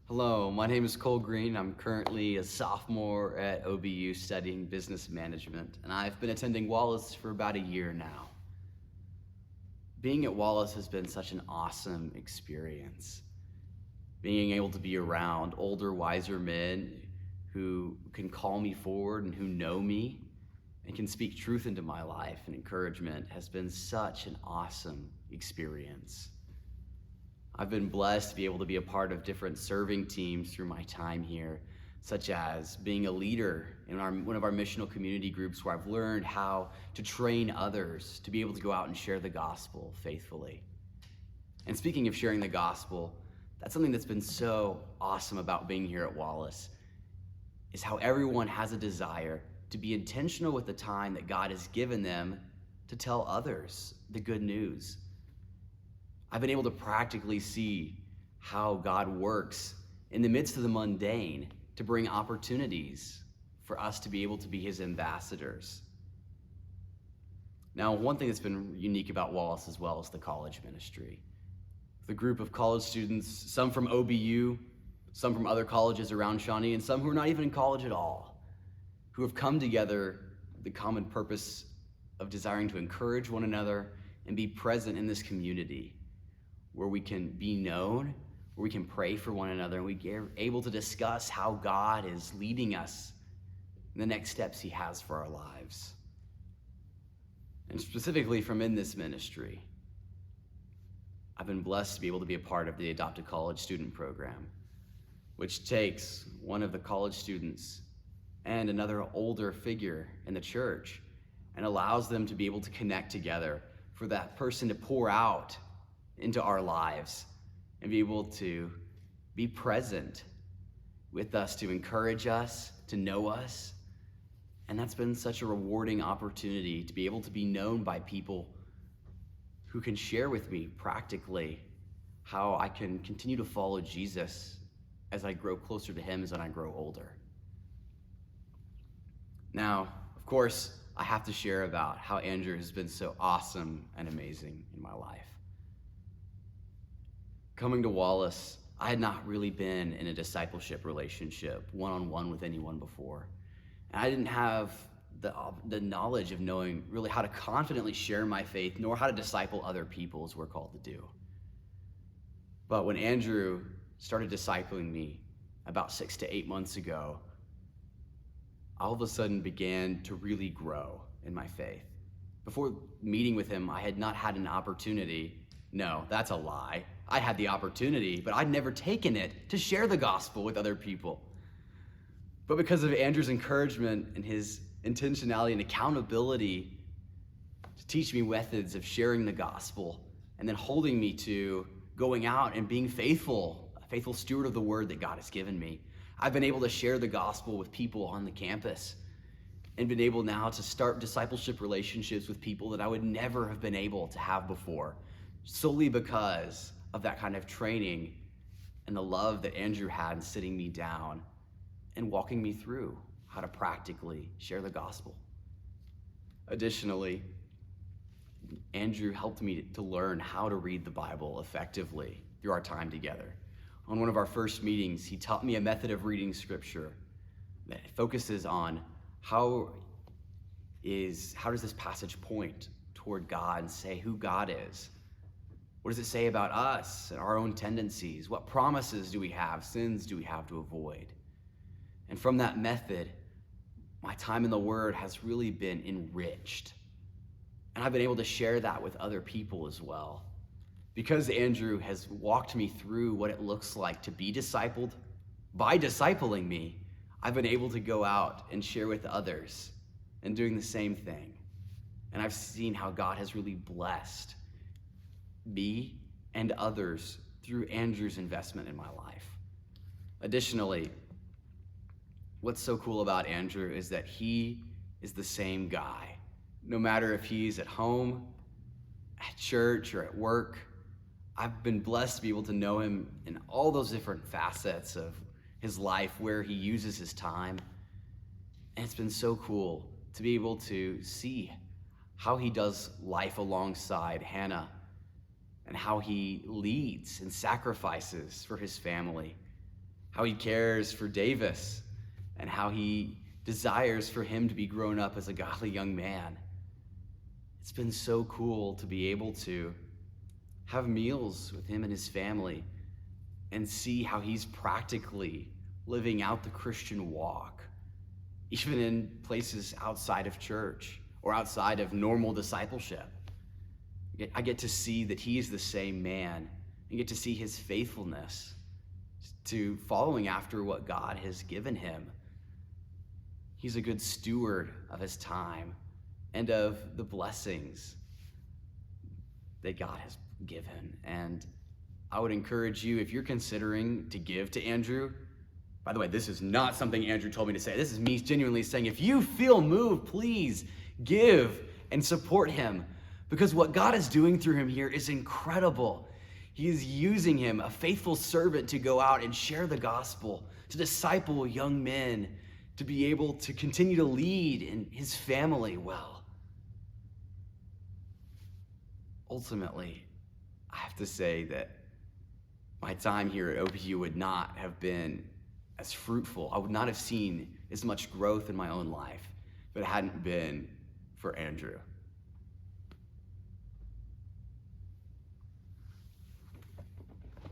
Hello, my name is Cole Green. I'm currently a sophomore at OBU studying business management, and I've been attending Wallace for about a year now. Being at Wallace has been such an awesome experience. Being able to be around older, wiser men who can call me forward and who know me and can speak truth into my life and encouragement has been such an awesome experience. I've been blessed to be able to be a part of different serving teams through my time here, such as being a leader in one of our missional community groups where I've learned how to train others to be able to go out and share the gospel faithfully. And speaking of sharing the gospel, that's something that's been so awesome about being here at Wallace, is how everyone has a desire to be intentional with the time that God has given them to tell others the good news. I've been able to practically see how God works in the midst of the mundane to bring opportunities for us to be able to be his ambassadors. Now, one thing that's been unique about Wallace as well is the college ministry. The group of college students, some from OBU, some from other colleges around Shawnee, and some who are not even in college at all, who have come together with the common purpose of desiring to encourage one another and be present in this community, where we can be known, where we can pray for one another, and we are able to discuss how God is leading us in the next steps he has for our lives. And specifically from in this ministry, I've been blessed to be able to be a part of the Adopted College Student Program, which takes one of the college students and another older figure in the church and allows them to be able to connect together for that person to pour out into our lives and be able to be present with us, to encourage us, to know us. And that's been such a rewarding opportunity to be able to be known by people who can share with me practically how I can continue to follow Jesus as I grow closer to him as I grow older. Now, of course, I have to share about how Andrew has been so awesome and amazing in my life. Coming to Wallace, I had not really been in a discipleship relationship one-on-one with anyone before. And I didn't have the knowledge of knowing really how to confidently share my faith, nor how to disciple other people as we're called to do. But when Andrew started discipling me about 6 to 8 months ago, I all of a sudden began to really grow in my faith. Before meeting with him, I had not had an opportunity. No, that's a lie. I had the opportunity, but I'd never taken it to share the gospel with other people. But because of Andrew's encouragement and his intentionality and accountability to teach me methods of sharing the gospel and then holding me to going out and being faithful, a faithful steward of the word that God has given me, I've been able to share the gospel with people on the campus and been able now to start discipleship relationships with people that I would never have been able to have before, solely because of that kind of training and the love that Andrew had in sitting me down and walking me through how to practically share the gospel. Additionally, Andrew helped me to learn how to read the Bible effectively through our time together. On one of our first meetings, he taught me a method of reading scripture that focuses on how does this passage point toward God and say who God is? What does it say about us and our own tendencies? What promises do we have? Sins do we have to avoid? And from that method, my time in the Word has really been enriched. And I've been able to share that with other people as well. Because Andrew has walked me through what it looks like to be discipled, by discipling me, I've been able to go out and share with others and doing the same thing. And I've seen how God has really blessed me and others through Andrew's investment in my life. Additionally, what's so cool about Andrew is that he is the same guy. No matter if he's at home, at church, or at work, I've been blessed to be able to know him in all those different facets of his life where he uses his time. And it's been so cool to be able to see how he does life alongside Hannah and how he leads and sacrifices for his family how he cares for Davis, and how he desires for him to be grown up as a godly young man. It's been so cool to be able to have meals with him and his family and see how he's practically living out the Christian walk, even in places outside of church or outside of normal discipleship. I get to see that he is the same man and get to see his faithfulness to following after what God has given him. He's a good steward of his time and of the blessings that God has given. And I would encourage you, if you're considering to give to Andrew, by the way, this is not something Andrew told me to say. This is me genuinely saying, if you feel moved, please give and support him, because what God is doing through him here is incredible. He is using him, a faithful servant, to go out and share the gospel, to disciple young men, to be able to continue to lead in his family well. Ultimately, I have to say that my time here at OPU would not have been as fruitful. I would not have seen as much growth in my own life if it hadn't been for Andrew.